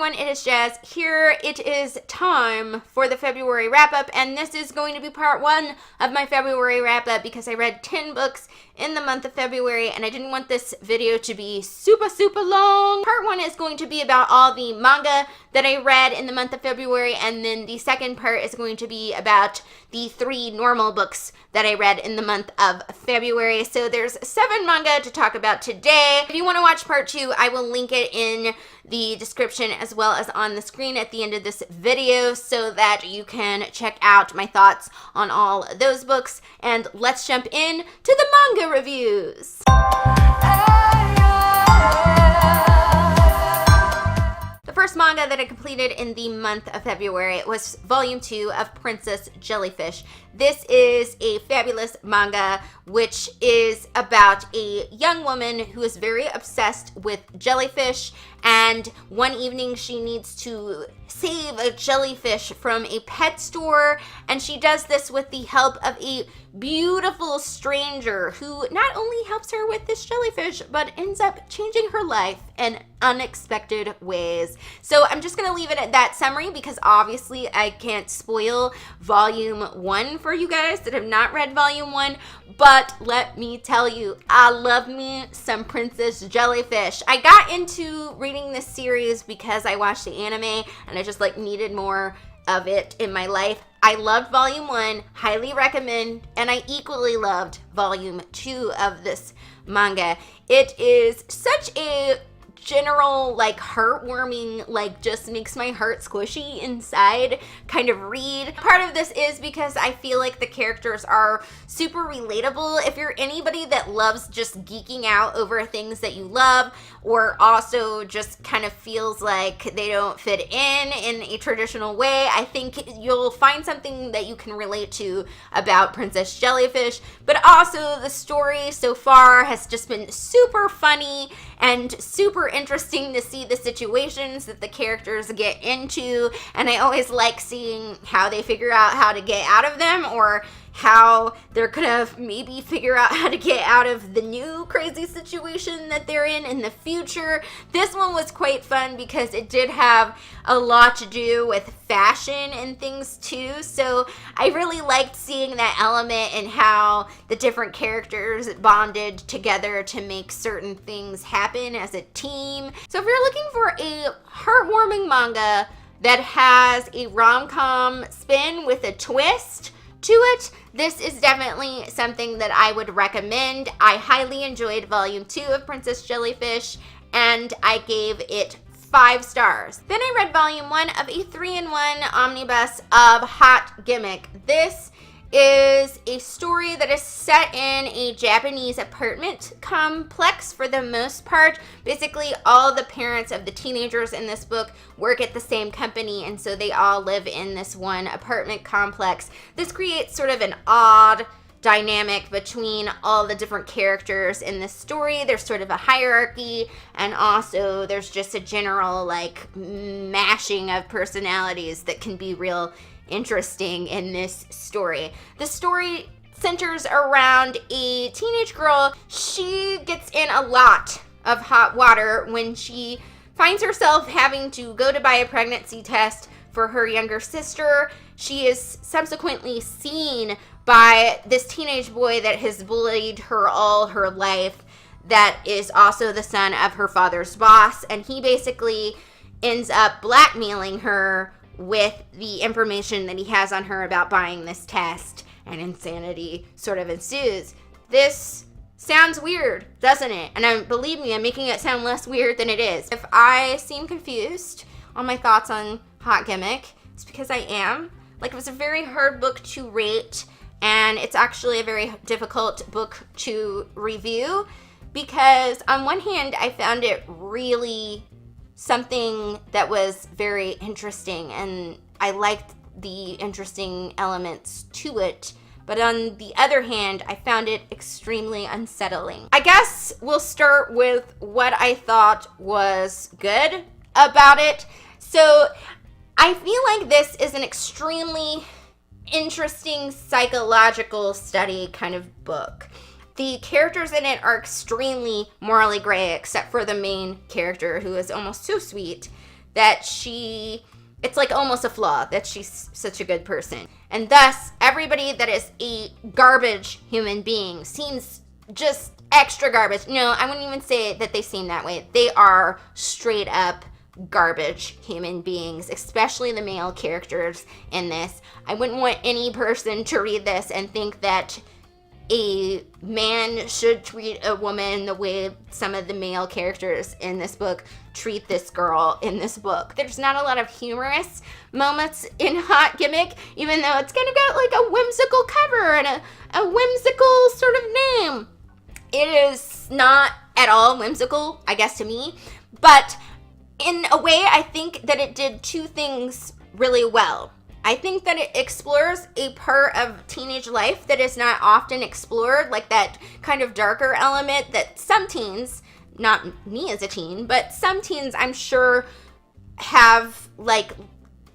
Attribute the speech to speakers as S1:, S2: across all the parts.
S1: everyone, it is Jazz here. It is time for the February wrap-up, and this is going to be part 1 of my February wrap-up because I read 10 books in the month of February, and I didn't want this video to be super long. Part 1 is going to be about all the manga that I read in the month of February, and then the second part is going to be about the 3 normal books that I read in the month of February. So there's 7 manga to talk about today. If you want to watch part 2, I will link it in the description as well as on the screen at the end of this video so that you can check out my thoughts on all those books. And let's jump in to the manga reviews. The first manga that I completed in the month of February was Volume 2 of Princess Jellyfish. This is a fabulous manga which is about a young woman who is very obsessed with jellyfish, and one evening she needs to save a jellyfish from a pet store, and she does this with the help of a beautiful stranger who not only helps her with this jellyfish but ends up changing her life in unexpected ways. So I'm just gonna leave it at that summary because obviously I can't spoil volume 1 for you guys that have not read volume 1, but let me tell you, I love me some Princess Jellyfish. I got into reading this series because I watched the anime and I just needed more of it in my life. I loved volume 1, highly recommend, and I equally loved volume 2 of this manga. It is such a general, heartwarming, just makes my heart squishy inside kind of read. Part of this is because I feel like the characters are super relatable. If you're anybody that loves just geeking out over things that you love, or also just kind of feels like they don't fit in a traditional way, I think you'll find something that you can relate to about Princess Jellyfish. But also the story so far has just been super funny and super interesting to see the situations that the characters get into, and I always like seeing how they figure out how to get out of them, or how they're gonna maybe figure out how to get out of the new crazy situation that they're in the future. This one was quite fun because it did have a lot to do with fashion and things too, so I really liked seeing that element and how the different characters bonded together to make certain things happen as a team. So if you're looking for a heartwarming manga that has a rom-com spin with a twist to it, this is definitely something that I would recommend. I highly enjoyed volume 2 of Princess Jellyfish, and I gave it 5 stars. Then I read volume 1 of a 3-in-1 omnibus of Hot Gimmick. This is a story that is set in a Japanese apartment complex for the most part. Basically, all the parents of the teenagers in this book work at the same company, and so they all live in this one apartment complex. This creates sort of an odd dynamic between all the different characters in this story. There's sort of a hierarchy, and also there's just a general mashing of personalities that can be real interesting in this story. The story centers around a teenage girl. She gets in a lot of hot water when she finds herself having to go to buy a pregnancy test for her younger sister. She is subsequently seen by this teenage boy that has bullied her all her life, that is also the son of her father's boss, and he basically ends up blackmailing her with the information that he has on her about buying this test, and insanity sort of ensues. This sounds weird, doesn't it? And believe me, I'm making it sound less weird than it is. If I seem confused on my thoughts on Hot Gimmick, it's because I am. It was a very hard book to rate, and it's actually a very difficult book to review because on one hand, I found it really something that was very interesting, and I liked the interesting elements to it, but on the other hand, I found it extremely unsettling. I guess we'll start with what I thought was good about it. So I feel like this is an extremely interesting psychological study kind of book. The characters in it are extremely morally gray, except for the main character, who is almost so sweet. that it's like almost a flaw that she's such a good person. And thus, everybody that is a garbage human being seems just extra garbage. No, I wouldn't even say that they seem that way. They are straight up garbage human beings, especially the male characters in this. I wouldn't want any person to read this and think that a man should treat a woman the way some of the male characters in this book treat this girl in this book. There's not a lot of humorous moments in Hot Gimmick, even though it's kind of got like a whimsical cover and a whimsical sort of name. It is not at all whimsical, I guess, to me, but in a way, I think that it did two things really well. I think that it explores a part of teenage life that is not often explored, like that kind of darker element that some teens, not me as a teen, but some teens I'm sure have like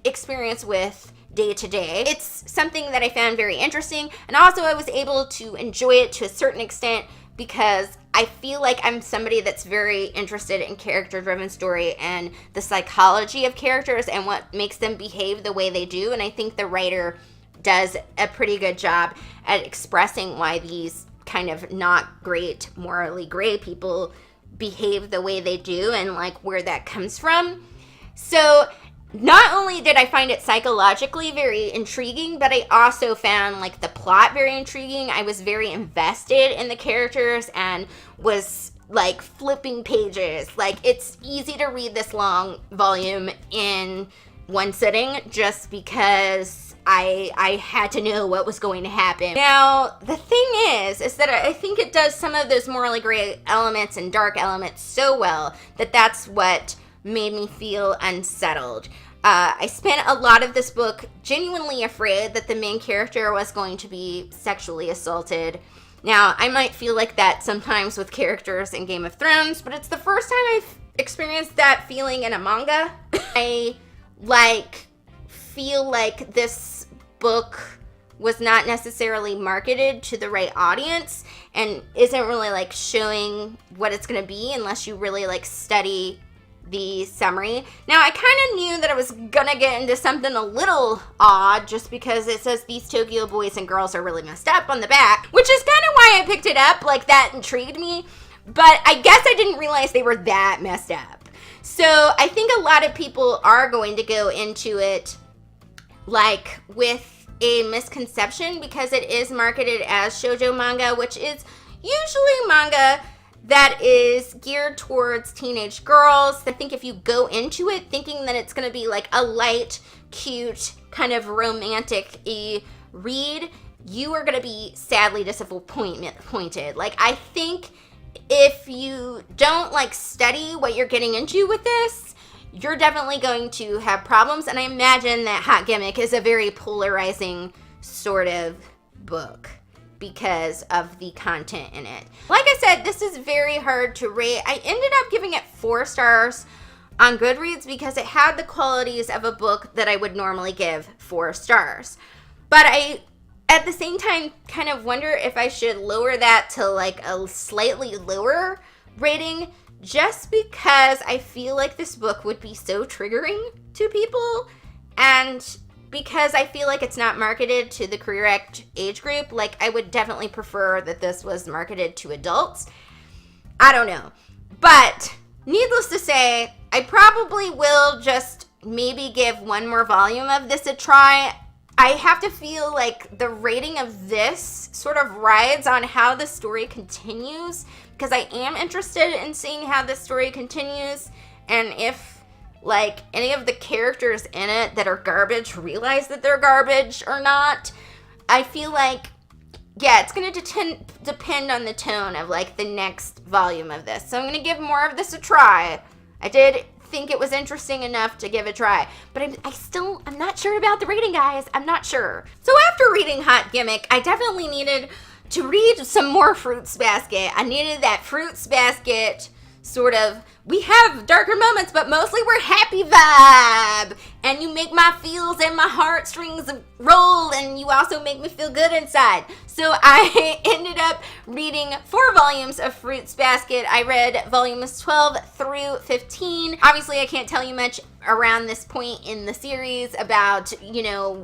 S1: experience with day to day. It's something that I found very interesting, and also I was able to enjoy it to a certain extent because I feel like I'm somebody that's very interested in character-driven story and the psychology of characters and what makes them behave the way they do. And I think the writer does a pretty good job at expressing why these kind of not great, morally gray people behave the way they do and like where that comes from. So not only did I find it psychologically very intriguing, but I also found like the plot very intriguing. I was very invested in the characters and was like flipping pages. Like it's easy to read this long volume in one sitting just because I had to know what was going to happen. Now, the thing is that I think it does some of those morally gray elements and dark elements so well that that's what made me feel unsettled. I spent a lot of this book genuinely afraid that the main character was going to be sexually assaulted. Now, I might feel like that sometimes with characters in Game of Thrones, but it's the first time I've experienced that feeling in a manga. I, feel like this book was not necessarily marketed to the right audience and isn't really, showing what it's going to be unless you really, study the summary. Now, I kind of knew that I was gonna get into something a little odd just because it says these Tokyo boys and girls are really messed up on the back, which is kind of why I picked it up. That intrigued me, but I guess I didn't realize they were that messed up. So I think a lot of people are going to go into it with a misconception because it is marketed as shoujo manga, which is usually manga that is geared towards teenage girls. I think if you go into it thinking that it's going to be a light, cute, kind of romantic-y read, you are going to be sadly disappointed. I think if you don't study what you're getting into with this, you're definitely going to have problems. And I imagine that Hot Gimmick is a very polarizing sort of book because of the content in it. Like I said, this is very hard to rate. I ended up giving it 4 stars on Goodreads because it had the qualities of a book that I would normally give 4 stars. But I, at the same time, kind of wonder if I should lower that to a slightly lower rating just because I feel like this book would be so triggering to people, and because I feel like it's not marketed to the correct age group. I would definitely prefer that this was marketed to adults. I don't know. But needless to say, I probably will just maybe give one more volume of this a try. I have to feel like the rating of this sort of rides on how the story continues, because I am interested in seeing how the story continues and if any of the characters in it that are garbage realize that they're garbage or not. I feel it's going to depend on the tone of the next volume of this. So I'm going to give more of this a try. I did think it was interesting enough to give it a try, but I'm not sure about the rating, guys. I'm not sure. So after reading Hot Gimmick, I definitely needed to read some more Fruits Basket. I needed that Fruits Basket we have darker moments, but mostly we're happy vibe. And you make my feels and my heartstrings roll, and you also make me feel good inside. So I ended up reading 4 volumes of Fruits Basket. I read volumes 12 through 15. Obviously, I can't tell you much around this point in the series about,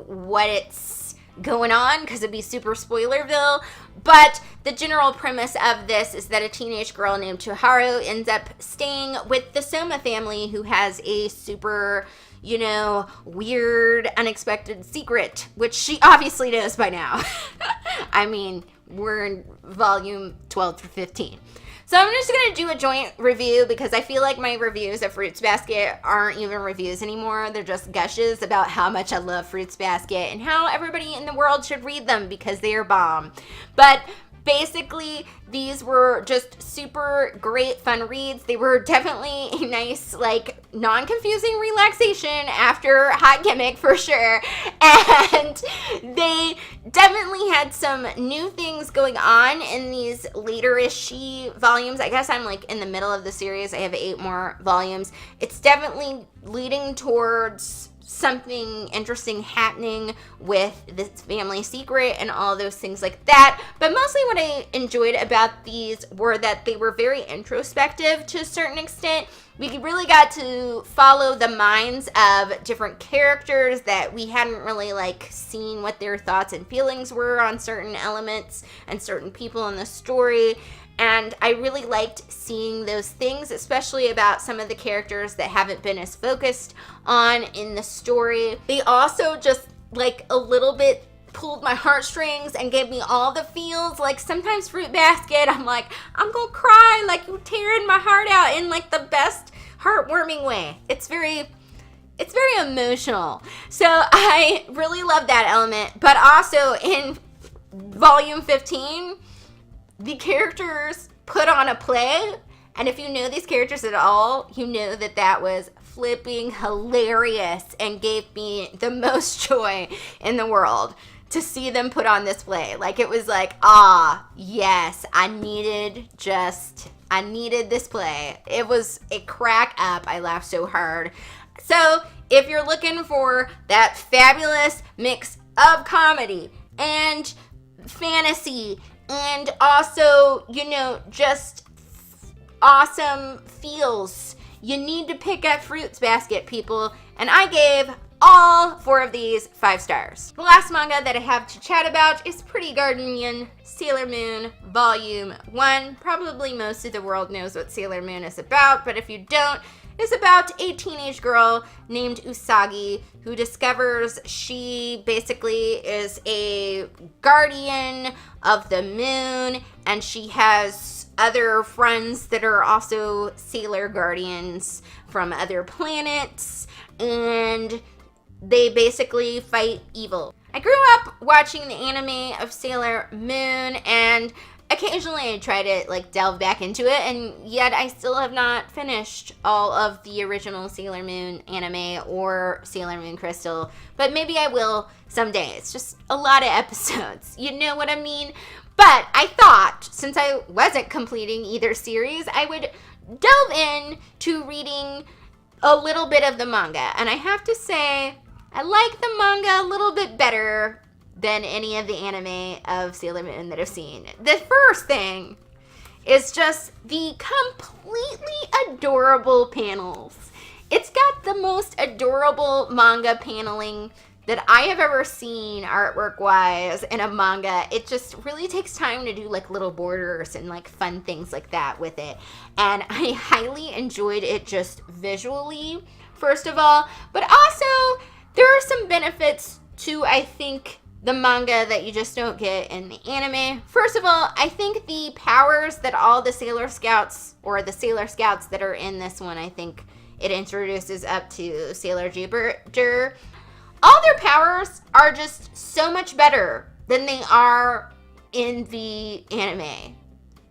S1: what it's going on, because it'd be super spoilerville. But the general premise of this is that a teenage girl named Chiharu ends up staying with the Soma family, who has a super, weird, unexpected secret, which she obviously knows by now. I mean, we're in volume 12 through 15. So I'm just going to do a joint review, because I feel like my reviews of Fruits Basket aren't even reviews anymore. They're just gushes about how much I love Fruits Basket and how everybody in the world should read them because they are bomb. But basically, these were just super great fun reads. They were definitely a nice, non-confusing relaxation after Hot Gimmick for sure. And they definitely had some new things going on in these later-ish volumes. I guess I'm in the middle of the series. I have 8 more volumes. It's definitely leading towards something interesting happening with this family secret and all those things like that. But mostly what I enjoyed about these were that they were very introspective to a certain extent. We really got to follow the minds of different characters that we hadn't really seen what their thoughts and feelings were on certain elements and certain people in the story. And I really liked seeing those things, especially about some of the characters that haven't been as focused on in the story. They also just a little bit pulled my heartstrings and gave me all the feels. Sometimes Fruit Basket, I'm I'm gonna cry, you tearing my heart out in the best heartwarming way. It's very emotional. So I really love that element. But also in volume 15, the characters put on a play, and if you know these characters at all, you know that was flipping hilarious and gave me the most joy in the world to see them put on this play. It was yes, I needed this play. It was a crack up. I laughed so hard. So if you're looking for that fabulous mix of comedy and fantasy, and also, just awesome feels, you need to pick up Fruits Basket, people. And I gave all 4 of these 5 stars. The last manga that I have to chat about is Pretty Guardian Sailor Moon Volume 1. Probably most of the world knows what Sailor Moon is about, but if you don't, it's about a teenage girl named Usagi who discovers she basically is a guardian of the moon, and she has other friends that are also sailor guardians from other planets, and they basically fight evil. I grew up watching the anime of Sailor Moon, and occasionally I try to delve back into it, and yet I still have not finished all of the original Sailor Moon anime or Sailor Moon Crystal, but maybe I will someday. It's just a lot of episodes, you know what I mean? But I thought, since I wasn't completing either series, I would delve in to reading a little bit of the manga, and I have to say, I like the manga a little bit better than any of the anime of Sailor Moon that I've seen. The first thing is just the completely adorable panels. It's got the most adorable manga paneling that I have ever seen artwork-wise in a manga. It just really takes time to do little borders and fun things like that with it. And I highly enjoyed it just visually, first of all. But also, there are some benefits to, I think, the manga that you just don't get in the anime. First of all, I think the powers that all the Sailor Scouts, or the Sailor Scouts that are in this one, I think it introduces up to Sailor Jupiter, all their powers are just so much better than they are in the anime.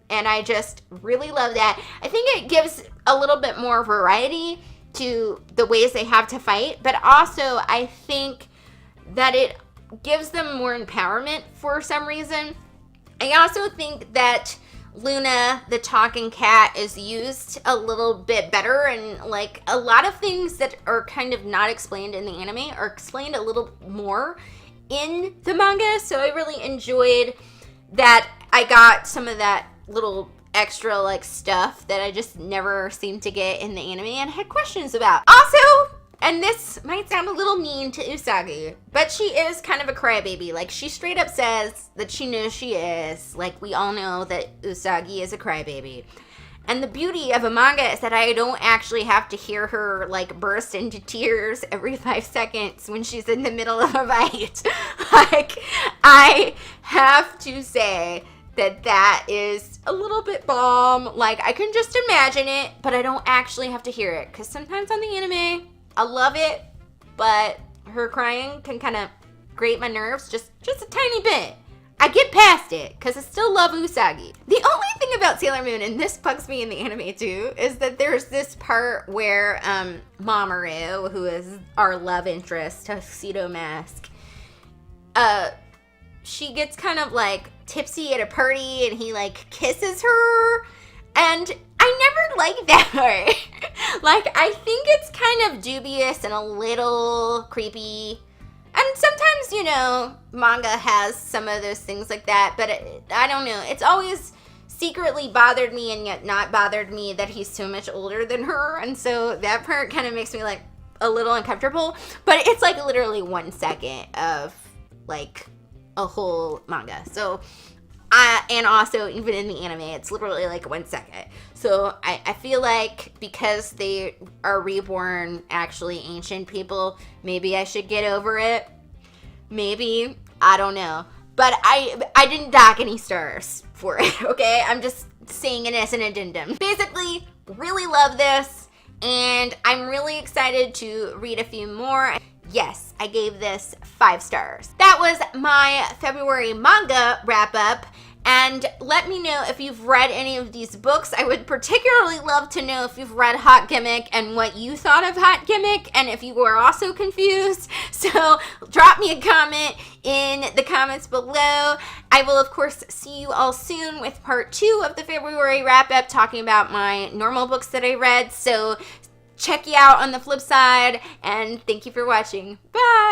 S1: And I just really love that. I think it gives a little bit more variety to the ways they have to fight, but also I think that it gives them more empowerment for some reason. I also think that Luna, the talking cat, is used a little bit better, and like a lot of things that are kind of not explained in the anime are explained a little more in the manga. So I really enjoyed that. I got some of that little extra like stuff that I just never seem to get in the anime and had questions about. Also, and this might sound a little mean to Usagi, but she is kind of a crybaby. Like, she straight up says that she knows she is. Like, we all know that Usagi is a crybaby. And the beauty of a manga is that I don't actually have to hear her, like, burst into tears every 5 seconds when she's in the middle of a fight. Like, I have to say that is a little bit bomb. Like, I can just imagine it, but I don't actually have to hear it. Because sometimes on the anime, I love it, but her crying can kind of grate my nerves just a tiny bit. I get past it, because I still love Usagi. The only thing about Sailor Moon, and this bugs me in the anime too, is that there's this part where Mamoru, who is our love interest, Tuxedo Mask, she gets kind of like tipsy at a party and he like kisses her, and I never liked that part. Like, I think it's kind of dubious and a little creepy. And sometimes, you know, manga has some of those things like that, but I don't know. It's always secretly bothered me and yet not bothered me that he's so much older than her. And so that part kind of makes me like a little uncomfortable. But it's like literally 1 second of like a whole manga. So and also even in the anime, it's literally like 1 second. So I feel like because they are reborn, actually ancient people, maybe I should get over it. Maybe, I don't know. But I didn't dock any stars for it, okay? I'm just saying it as an addendum. Basically, really love this, and I'm really excited to read a few more. Yes, I gave this 5 stars. That was my February manga wrap up. And let me know if you've read any of these books. I would particularly love to know if you've read Hot Gimmick and what you thought of Hot Gimmick, and if you were also confused. So drop me a comment in the comments below. I will, of course, see you all soon with part 2 of the February wrap-up, talking about my normal books that I read. So check you out on the flip side, and thank you for watching. Bye!